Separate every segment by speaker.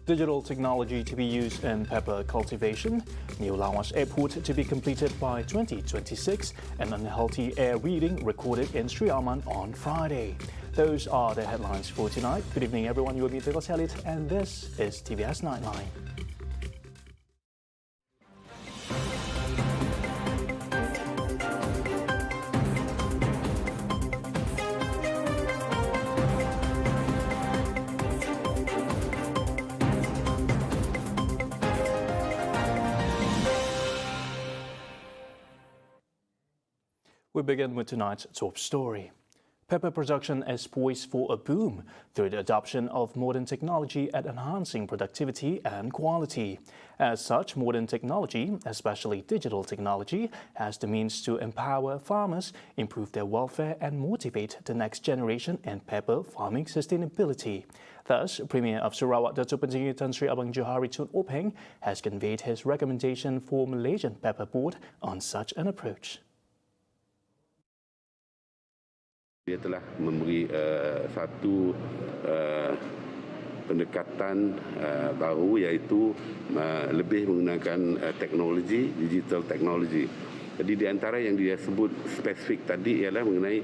Speaker 1: Digital technology to be used in pepper cultivation, new Laos Airport to be completed by 2026, and unhealthy air reading recorded in Sri Aman on Friday. Those are the headlines for tonight. Good evening, everyone. You're with me, Tegal, and this is TVS Nightline. We begin with tonight's top story. Pepper production is poised for a boom through the adoption of modern technology at enhancing productivity and quality. As such, modern technology, especially digital technology, has the means to empower farmers, improve their welfare and motivate the next generation in pepper farming sustainability. Thus, Premier of Sarawak Datuk Pentinggi Tan Sri Abang Johari Tun Openg has conveyed his recommendation for Malaysian Pepper Board on such an approach.
Speaker 2: Dia telah memberi satu pendekatan baru, iaitu lebih menggunakan teknologi, digital teknologi. Jadi di antara yang dia sebut spesifik tadi ialah mengenai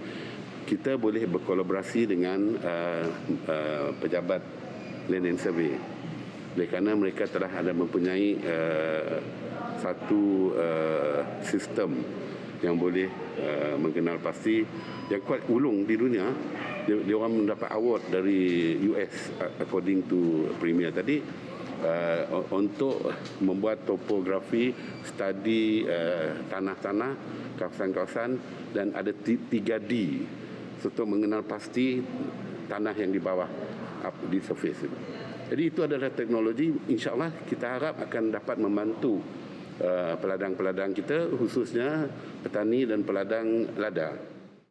Speaker 2: kita boleh berkolaborasi dengan pejabat land and survey. Oleh kerana mereka telah ada mempunyai satu sistem yang boleh mengenal pasti yang kuat ulung di dunia. Dia orang mendapat award dari US according to Premier tadi untuk membuat topografi, studi tanah-tanah, kawasan-kawasan, dan ada 3D untuk mengenal pasti tanah yang di bawah di surface. Jadi itu adalah teknologi, insyaAllah kita harap akan dapat membantu peladang-peladang kita, khususnya petani dan peladang lada.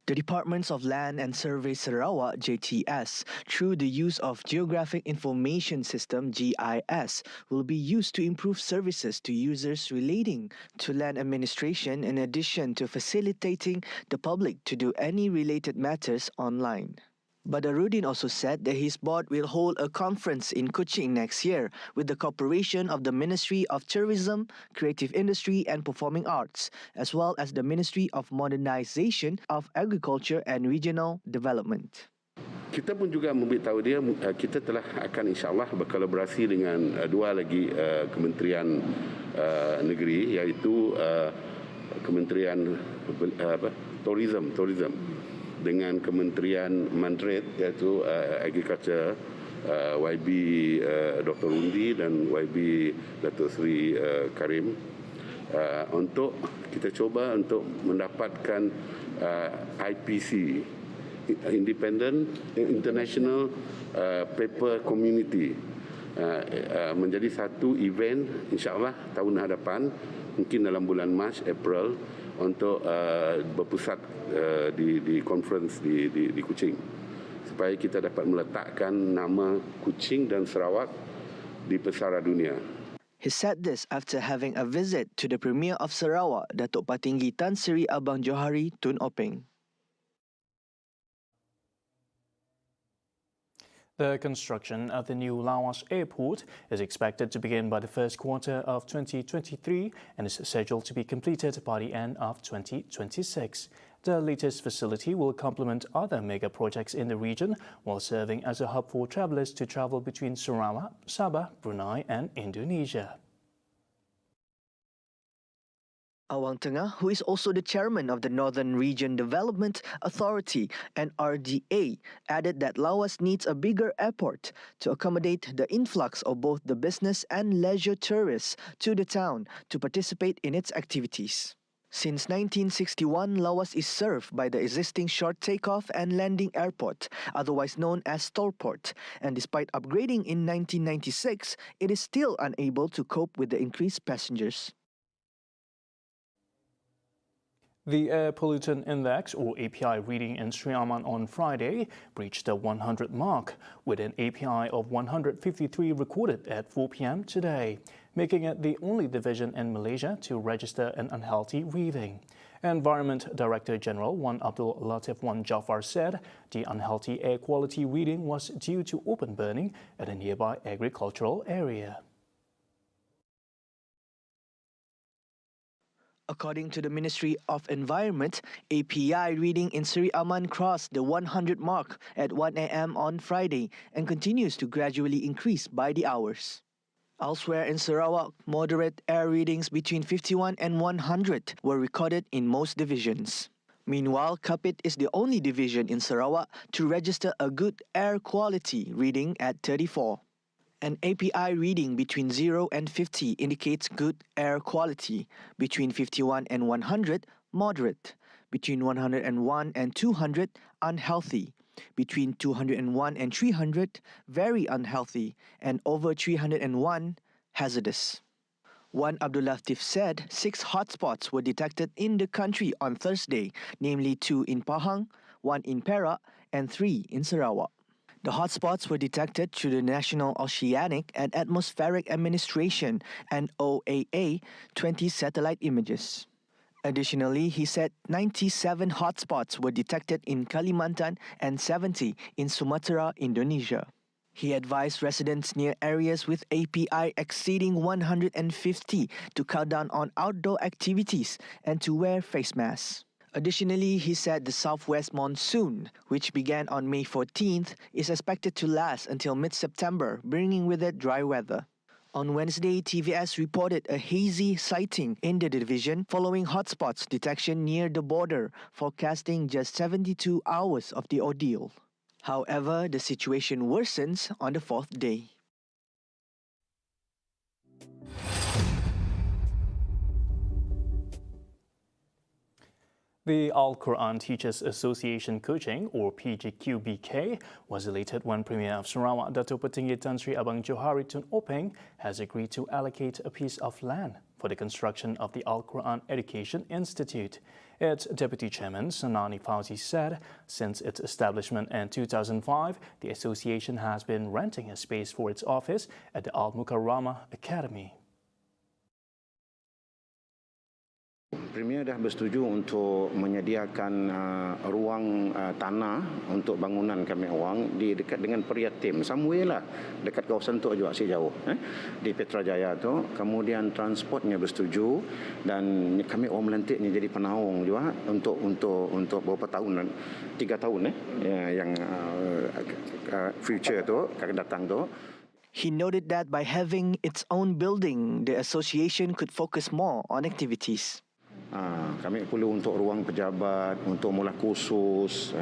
Speaker 3: The Departments of Land and Survey Sarawak (JTS), through the use of Geographic Information System (GIS), will be used to improve services to users relating to land administration, in addition to facilitating the public to do any related matters online. Badarudin also said that his board will hold a conference in Kuching next year with the cooperation of the Ministry of Tourism, Creative Industry and Performing Arts, as well as the Ministry of Modernisation of Agriculture and Regional Development.
Speaker 2: Kita pun juga memberitahu dia, kita telah akan insyaAllah berkolaborasi dengan dua lagi kementerian negeri, iaitu Kementerian Tourism dengan Kementerian Mandret, iaitu Agriculture, YB Dr. Undi dan YB Datuk Seri Karim, untuk kita cuba untuk mendapatkan IPC, Independent International Paper Community, menjadi satu event insyaAllah tahun hadapan, mungkin dalam bulan Mac, April, untuk berpusat di conference di Kuching, supaya kita dapat meletakkan nama Kuching dan Sarawak di pesara dunia.
Speaker 3: He said this after having a visit to the Premier of Sarawak, Datuk Pentinggi Tan Sri Abang Johari Tun Openg.
Speaker 1: The construction of the new Laos Airport is expected to begin by the first quarter of 2023 and is scheduled to be completed by the end of 2026. The latest facility will complement other mega projects in the region while serving as a hub for travellers to travel between Sarawak, Sabah, Brunei and Indonesia.
Speaker 3: Awang Tengah, who is also the chairman of the Northern Region Development Authority (NRDA), added that Laos needs a bigger airport to accommodate the influx of both the business and leisure tourists to the town to participate in its activities. Since 1961, Laos is served by the existing short takeoff and landing airport, otherwise known as Stolport, and despite upgrading in 1996, it is still unable to cope with the increased passengers.
Speaker 1: The Air Pollutant Index, or API, reading in Sri Aman on Friday breached the 100 mark, with an API of 153 recorded at 4 p.m. today, making it the only division in Malaysia to register an unhealthy reading. Environment Director General Wan Abdul Latif Wan Jafar said the unhealthy air quality reading was due to open burning at a nearby agricultural area.
Speaker 3: According to the Ministry of Environment, API reading in Seri Aman crossed the 100 mark at 1 a.m. on Friday and continues to gradually increase by the hours. Elsewhere in Sarawak, moderate air readings between 51 and 100 were recorded in most divisions. Meanwhile, Kapit is the only division in Sarawak to register a good air quality reading at 34. An API reading between 0 and 50 indicates good air quality, between 51 and 100, moderate, between 101 and 200, unhealthy, between 201 and 300, very unhealthy, and over 301, hazardous. Wan Abdul Latif said 6 hotspots were detected in the country on Thursday, namely 2 in Pahang, 1 in Perak, and 3 in Sarawak. The hotspots were detected through the National Oceanic and Atmospheric Administration and OAA 20 satellite images. Additionally, he said 97 hotspots were detected in Kalimantan and 70 in Sumatra, Indonesia. He advised residents near areas with API exceeding 150 to cut down on outdoor activities and to wear face masks. Additionally, he said the southwest monsoon, which began on May 14th, is expected to last until mid-September, bringing with it dry weather. On Wednesday, TVS reported a hazy sighting in the division following hotspots detection near the border, forecasting just 72 hours of the ordeal. However, the situation worsens on the 4th day.
Speaker 1: The AlQuran Teachers Association Kuching, or PGQBK, was elated when Premier of Sarawak Dato' Petinggi Tan Sri Abang Johari Tun Openg has agreed to allocate a piece of land for the construction of the AlQuran Education Institute. Its Deputy Chairman, Sanani Fauzi, said since its establishment in 2005, the association has been renting a space for its office at the Al-Mukarramah Academy.
Speaker 4: Premier dah bersetuju untuk menyediakan ruang tanah untuk bangunan kami awang di dekat dengan Periatim, somewhere lah dekat kawasan tu juga si jauh di Petrajaya tu. Kemudian transportnya bersetuju dan kami awang melantiknya jadi penaung juga untuk beberapa tahun, 3 tahun yang future tu akan datang tu.
Speaker 3: He noted that by having its own building, the association could focus more on activities.
Speaker 4: Kami perlu untuk ruang pejabat, untuk mula khusus,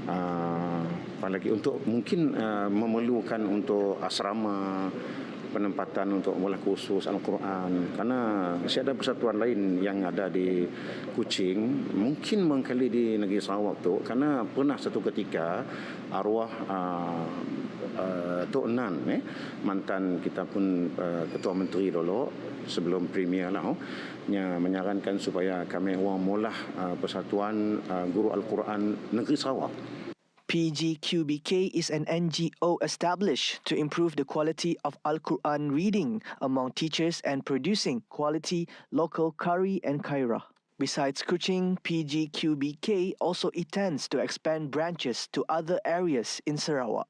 Speaker 4: apalagi untuk mungkin memerlukan untuk asrama, penempatan untuk mula khusus Al-Quran. Karena ada persatuan lain yang ada di Kuching, mungkin mengkali di negeri Sarawak tu, karena pernah satu ketika arwah Tok Nan, mantan kita pun Ketua Menteri dulu, sebelum Premier lah, menyarankan supaya kami awang mulah Persatuan Guru Al-Quran Negeri Sarawak.
Speaker 3: PGQBK is an NGO established to improve the quality of Al-Quran reading among teachers and producing quality local qari and qaira. Besides Kuching, PGQBK also intends to expand branches to other areas in Sarawak.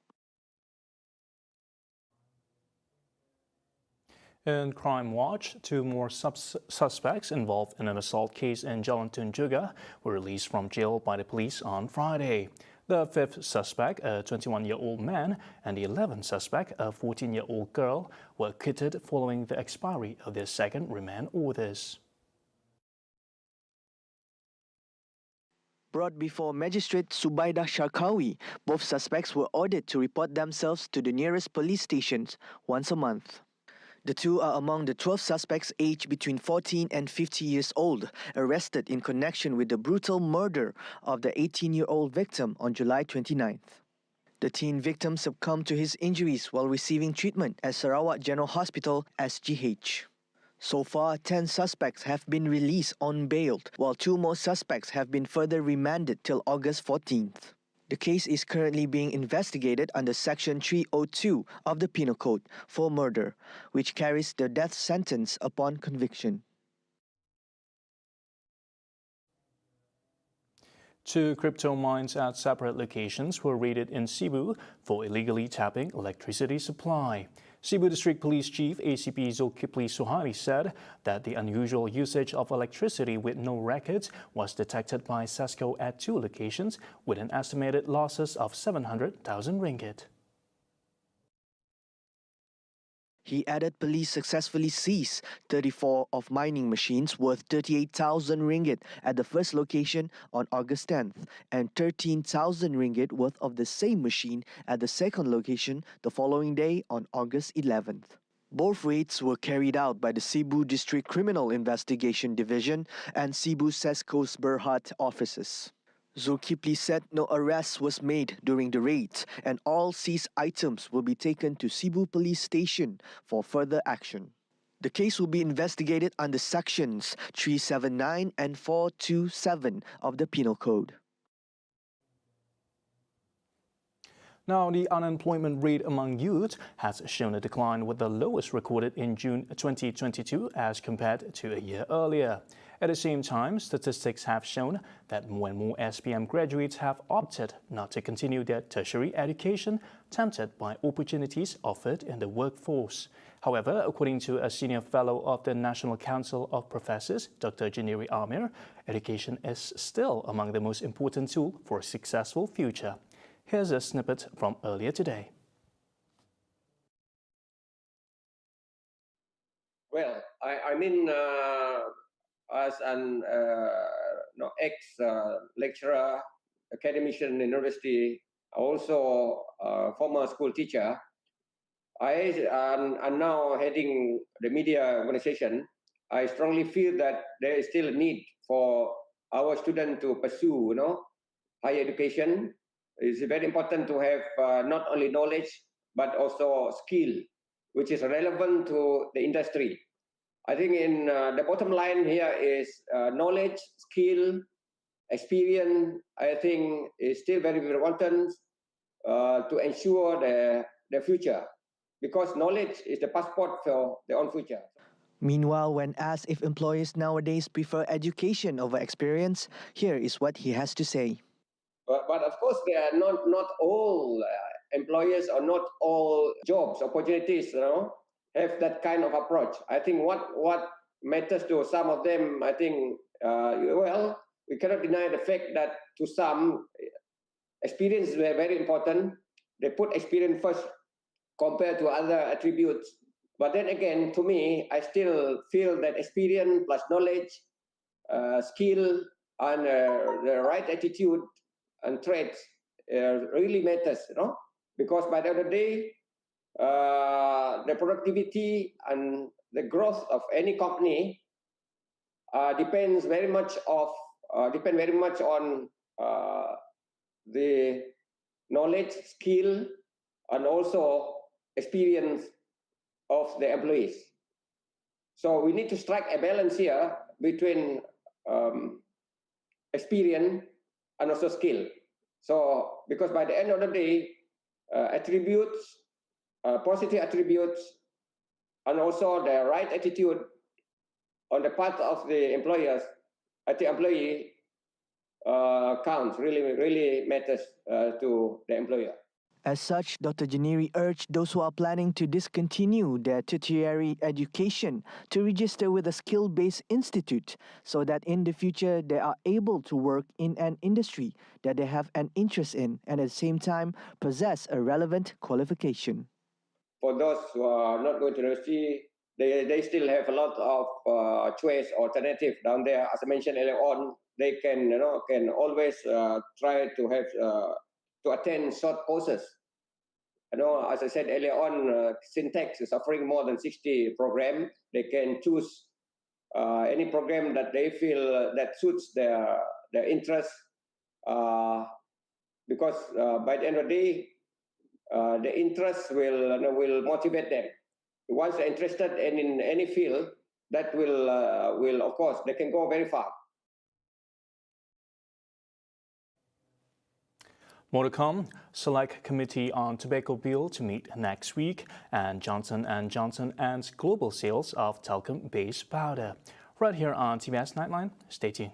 Speaker 1: In Crime Watch, 2 more suspects involved in an assault case in Jalan Tunjunga were released from jail by the police on Friday. The 5th suspect, a 21-year-old man, and the 11th suspect, a 14-year-old girl, were acquitted following the expiry of their second remand orders.
Speaker 3: Brought before Magistrate Subaidah Sharkawi, both suspects were ordered to report themselves to the nearest police stations once a month. The 2 are among the 12 suspects aged between 14 and 50 years old, arrested in connection with the brutal murder of the 18-year-old victim on July 29th. The teen victim succumbed to his injuries while receiving treatment at Sarawak General Hospital, SGH. So far, 10 suspects have been released on bail, while 2 more suspects have been further remanded till August 14th. The case is currently being investigated under Section 302 of the Penal Code for murder, which carries the death sentence upon conviction.
Speaker 1: Two crypto mines at separate locations were raided in Cebu for illegally tapping electricity supply. Cebu District Police Chief ACP Zulkifli Suhari said that the unusual usage of electricity with no records was detected by SESCO at two locations with an estimated losses of 700,000 ringgit.
Speaker 3: He added police successfully seized 34 of mining machines worth 38,000 ringgit at the first location on August 10th and 13,000 ringgit worth of the same machine at the second location the following day on August 11th. Both raids were carried out by the Cebu District Criminal Investigation Division and Cebu SESCO's Berhad offices. Zulkifli said no arrest was made during the raids and all seized items will be taken to Cebu Police Station for further action. The case will be investigated under sections 379 and 427 of the Penal Code.
Speaker 1: Now, the unemployment rate among youth has shown a decline, with the lowest recorded in June 2022 as compared to a year earlier. At the same time, statistics have shown that more and more SPM graduates have opted not to continue their tertiary education, tempted by opportunities offered in the workforce. However, according to a senior fellow of the National Council of Professors, Dr. Janiri Amir, education is still among the most important tool for a successful future. Here's a snippet from earlier today.
Speaker 5: Well, as an ex-lecturer, academician in university, also former school teacher, I am now heading the media organization. I strongly feel that there is still a need for our students to pursue, higher education. It's very important to have not only knowledge, but also skill, which is relevant to the industry. I think in the bottom line here is knowledge, skill, experience, I think is still very, very important to ensure the future, because knowledge is the passport for their own future.
Speaker 3: Meanwhile, when asked if employers nowadays prefer education over experience, here is what he has to say.
Speaker 5: But of course, they are not all employers or not all jobs, opportunities, have that kind of approach. I think what matters to some of them, I think, we cannot deny the fact that to some, experience is very important. They put experience first compared to other attributes. But then again, to me, I still feel that experience plus knowledge, skill, and the right attitude and traits really matters, because by the end of the day, the productivity and the growth of any company depends very much on the knowledge, skill, and also experience of the employees. So we need to strike a balance here between experience and also skill. So, because by the end of the day, attributes, positive attributes, and also the right attitude on the part of the employers, the employee counts, really matters to the employer.
Speaker 3: As such, Dr. Janiri urged those who are planning to discontinue their tertiary education to register with a skill-based institute so that in the future they are able to work in an industry that they have an interest in and at the same time possess a relevant qualification.
Speaker 5: For those who are not going to university, they still have a lot of choice alternative down there. As I mentioned earlier on, they can always try to have to attend short courses. As I said earlier on, Syntax is offering more than 60 programs. They can choose any program that they feel that suits their interest, because by the end of the day, the interest will motivate them. Once they're interested in any field, that will of course, they can go very far.
Speaker 1: More to come. Select Committee on Tobacco Bill to meet next week, and Johnson & Johnson ends global sales of talcum-based powder. Right here on TVS Nightline. Stay tuned.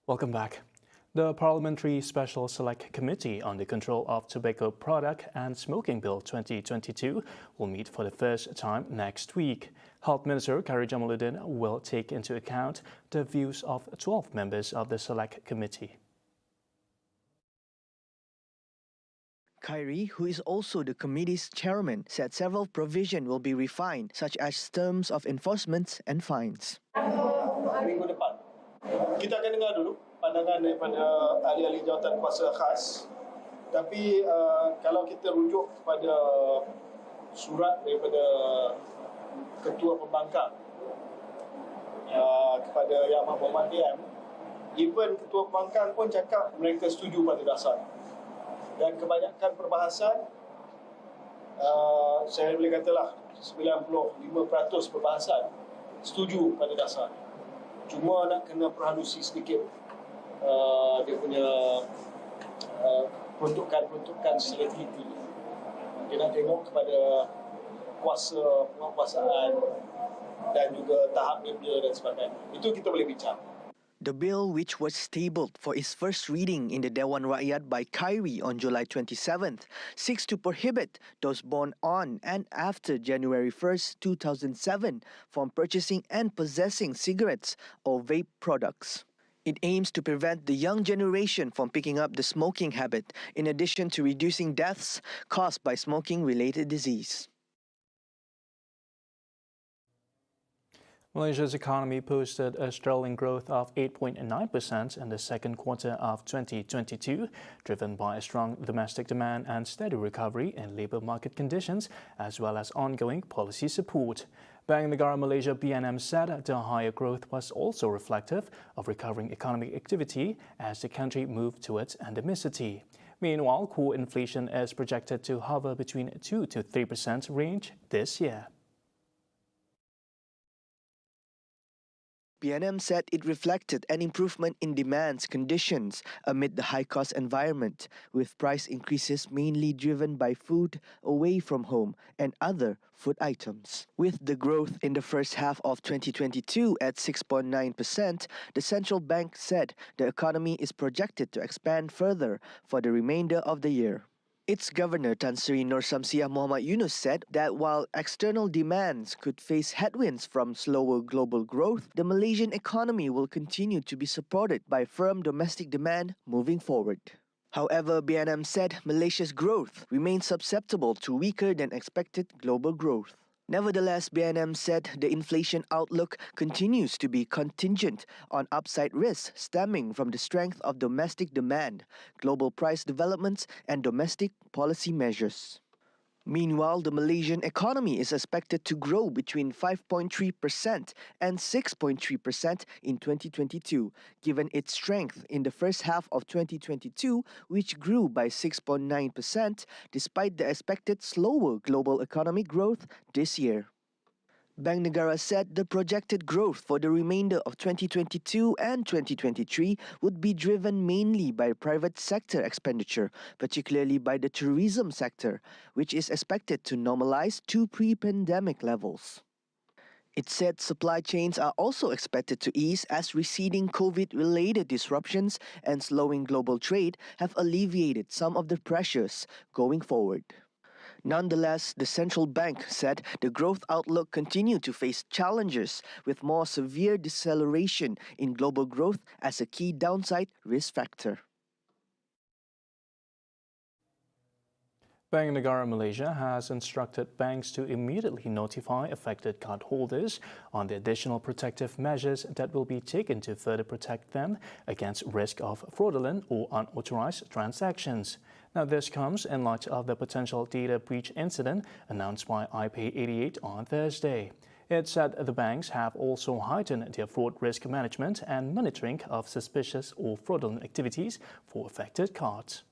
Speaker 1: Welcome back. The Parliamentary Special Select Committee on the Control of Tobacco Product and Smoking Bill 2022 will meet for the first time next week. Health Minister Khairy Jamaluddin will take into account the views of 12 members of the Select Committee.
Speaker 3: Khairy, who is also the committee's chairman, said several provisions will be refined, such as terms of enforcement and fines.
Speaker 6: Minggu depan, kita akan dengar dulu pandangan daripada ahli-ahli jawatan kuasa khas. Tapi kalau kita rujuk kepada surat daripada Ketua Pembangkang kepada Yang Amat PM, even Ketua Pembangkang pun cakap mereka setuju pada dasar. Dan kebanyakan perbahasan, saya boleh katalah 95% perbahasan setuju pada dasar. Cuma nak kena perhalusi sedikit dia punya peruntukan selektif. Dia nak tengok kepada penguasaan dan juga tahap media dan sebagainya. Itu kita boleh bincang.
Speaker 3: The bill, which was tabled for its first reading in the Dewan Rakyat by Khairy on July 27th, seeks to prohibit those born on and after January 1st, 2007 from purchasing and possessing cigarettes or vape products. It aims to prevent the young generation from picking up the smoking habit, in addition to reducing deaths caused by smoking-related disease.
Speaker 1: Malaysia's economy posted a sterling growth of 8.9% in the second quarter of 2022, driven by a strong domestic demand and steady recovery in labour market conditions, as well as ongoing policy support. Bank Negara Malaysia BNM said the higher growth was also reflective of recovering economic activity as the country moved towards endemicity. Meanwhile, core inflation is projected to hover between 2 to 3% range this year.
Speaker 3: BNM said it reflected an improvement in demand conditions amid the high-cost environment, with price increases mainly driven by food away from home and other food items. With the growth in the first half of 2022 at 6.9%, the central bank said the economy is projected to expand further for the remainder of the year. Its Governor Tan Sri Nur Samsiah Muhammad Yunus said that while external demands could face headwinds from slower global growth, the Malaysian economy will continue to be supported by firm domestic demand moving forward. However, BNM said Malaysia's growth remains susceptible to weaker than expected global growth. Nevertheless, BNM said the inflation outlook continues to be contingent on upside risks stemming from the strength of domestic demand, global price developments, and domestic policy measures. Meanwhile, the Malaysian economy is expected to grow between 5.3% and 6.3% in 2022, given its strength in the first half of 2022, which grew by 6.9% despite the expected slower global economic growth this year. Bank Negara said the projected growth for the remainder of 2022 and 2023 would be driven mainly by private sector expenditure, particularly by the tourism sector, which is expected to normalize to pre-pandemic levels. It said supply chains are also expected to ease as receding COVID-related disruptions and slowing global trade have alleviated some of the pressures going forward. Nonetheless, the central bank said the growth outlook continued to face challenges, with more severe deceleration in global growth as a key downside risk factor.
Speaker 1: Bank Negara Malaysia has instructed banks to immediately notify affected cardholders on the additional protective measures that will be taken to further protect them against risk of fraudulent or unauthorized transactions. Now, this comes in light of the potential data breach incident announced by iPay 88 on Thursday. It said the banks have also heightened their fraud risk management and monitoring of suspicious or fraudulent activities for affected cards.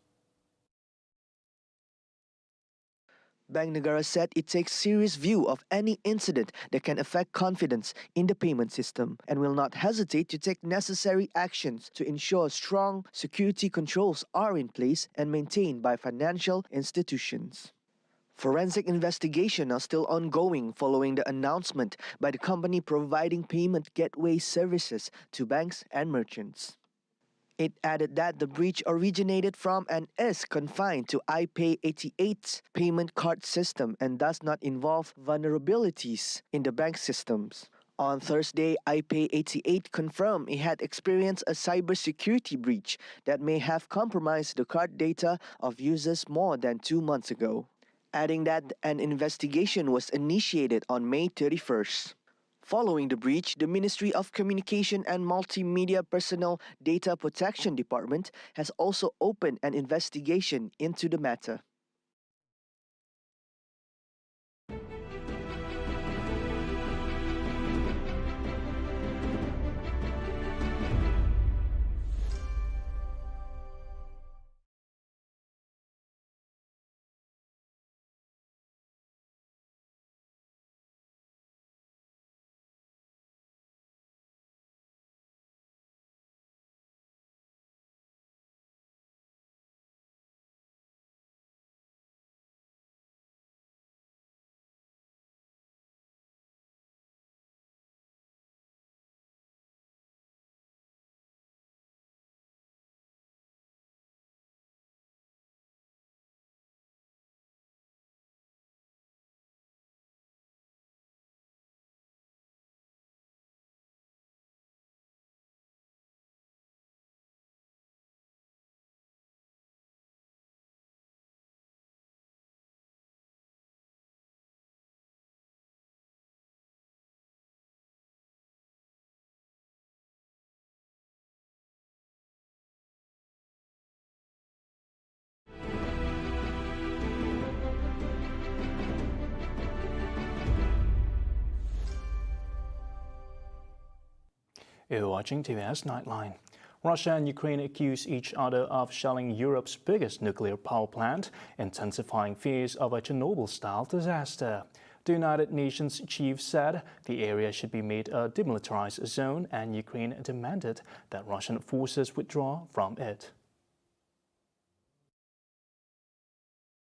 Speaker 3: Bank Negara said it takes serious view of any incident that can affect confidence in the payment system and will not hesitate to take necessary actions to ensure strong security controls are in place and maintained by financial institutions. Forensic investigations are still ongoing following the announcement by the company providing payment gateway services to banks and merchants. It added that the breach originated from and is confined to iPay 88's payment card system and does not involve vulnerabilities in the bank systems. On Thursday, iPay 88 confirmed it had experienced a cybersecurity breach that may have compromised the card data of users more than 2 months ago, adding that an investigation was initiated on May 31st. Following the breach, the Ministry of Communication and Multimedia Personal Data Protection Department has also opened an investigation into the matter.
Speaker 1: You're watching TVS Nightline. Russia and Ukraine accuse each other of shelling Europe's biggest nuclear power plant, intensifying fears of a Chernobyl-style disaster. The United Nations chief said the area should be made a demilitarized zone, and Ukraine demanded that Russian forces withdraw from it.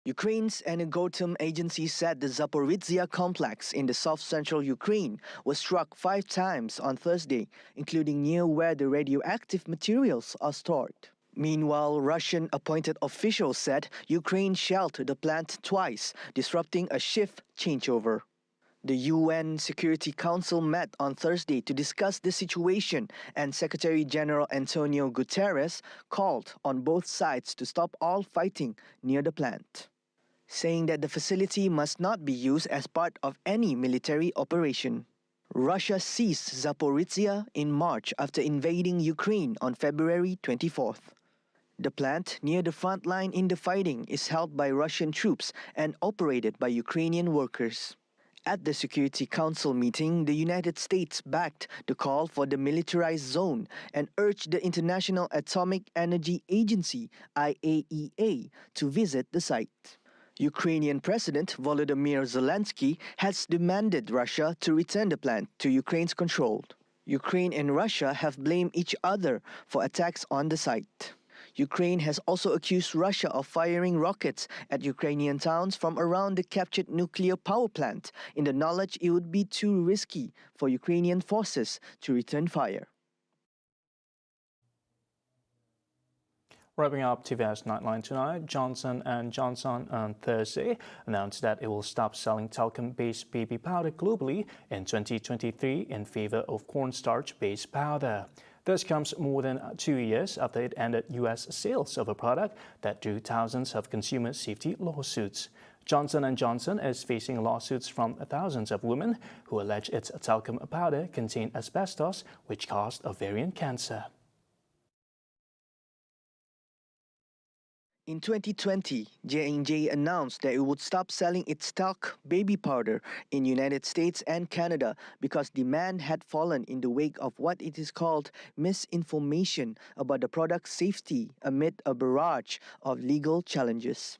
Speaker 3: Ukraine's Energoatom agency said the Zaporizhzhia complex in the south-central Ukraine was struck 5 times on Thursday, including near where the radioactive materials are stored. Meanwhile, Russian appointed officials said Ukraine shelled the plant twice, disrupting a shift changeover. The UN Security Council met on Thursday to discuss the situation, and Secretary General Antonio Guterres called on both sides to stop all fighting near the plant, saying that the facility must not be used as part of any military operation. Russia seized Zaporizhzhia in March after invading Ukraine on February 24th. The plant, near the front line in the fighting, is held by Russian troops and operated by Ukrainian workers. At the Security Council meeting, the United States backed the call for the militarized zone and urged the International Atomic Energy Agency, IAEA, to visit the site. Ukrainian President Volodymyr Zelensky has demanded Russia to return the plant to Ukraine's control. Ukraine and Russia have blamed each other for attacks on the site. Ukraine has also accused Russia of firing rockets at Ukrainian towns from around the captured nuclear power plant in the knowledge it would be too risky for Ukrainian forces to return fire.
Speaker 1: Wrapping up TVS Nightline tonight, Johnson & Johnson on Thursday announced that it will stop selling talcum-based baby powder globally in 2023 in favor of cornstarch-based powder. This comes more than 2 years after it ended U.S. sales of a product that drew thousands of consumer safety lawsuits. Johnson & Johnson is facing lawsuits from thousands of women who allege its talcum powder contained asbestos, which caused ovarian cancer.
Speaker 3: In 2020, J&J announced that it would stop selling its talc baby powder in United States and Canada because demand had fallen in the wake of what it is called misinformation about the product's safety amid a barrage of legal challenges.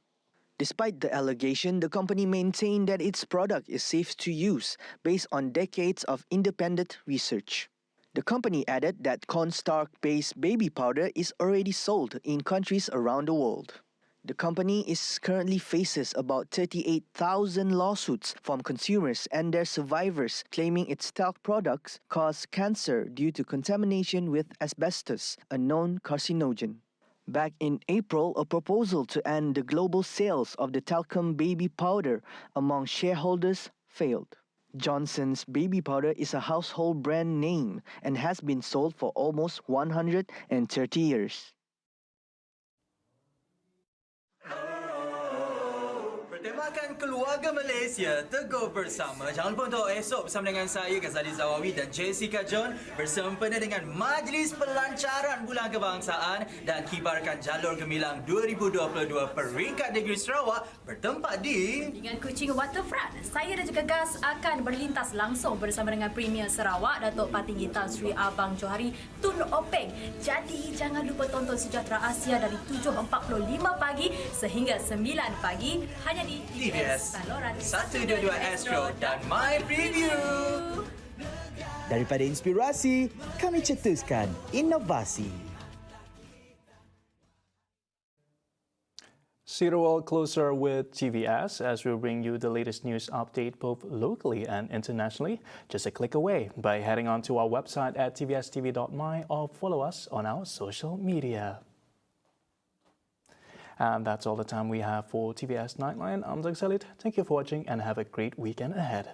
Speaker 3: Despite the allegation, the company maintained that its product is safe to use based on decades of independent research. The company added that cornstarch-based baby powder is already sold in countries around the world. The company is currently faces about 38,000 lawsuits from consumers and their survivors claiming its talc products cause cancer due to contamination with asbestos, a known carcinogen. Back in April, a proposal to end the global sales of the talcum baby powder among shareholders failed. Johnson's baby powder is a household brand name and has been sold for almost 130 years.
Speaker 7: Bertemakan keluarga Malaysia teguh bersama. Jangan lupa untuk esok bersama dengan saya Ghazali Zawawi dan Jessica John bersempena dengan Majlis Pelancaran Bulan Kebangsaan dan kibarkan jalur gemilang 2022 peringkat negeri Sarawak bertempat di
Speaker 8: dengan kucing waterfront. Saya dan juga Gas akan berlintas langsung bersama dengan Premier Sarawak Datuk Patinggi Tan Sri Abang Johari Tun Openg. Jadi jangan lupa tonton Sejahtera Asia dari 7.45 pagi sehingga 9 pagi hanya di
Speaker 7: TVS 122 Astro dan My Preview.
Speaker 9: Daripada inspirasi, kami cetuskan inovasi.
Speaker 1: See the world closer with TVS as we bring you the latest news update both locally and internationally. Just a click away by heading on to our website at TVSTVMY or follow us on our social media. And that's all the time we have for TVS Nightline. I'm Doug Salit. Thank you for watching and have a great weekend ahead.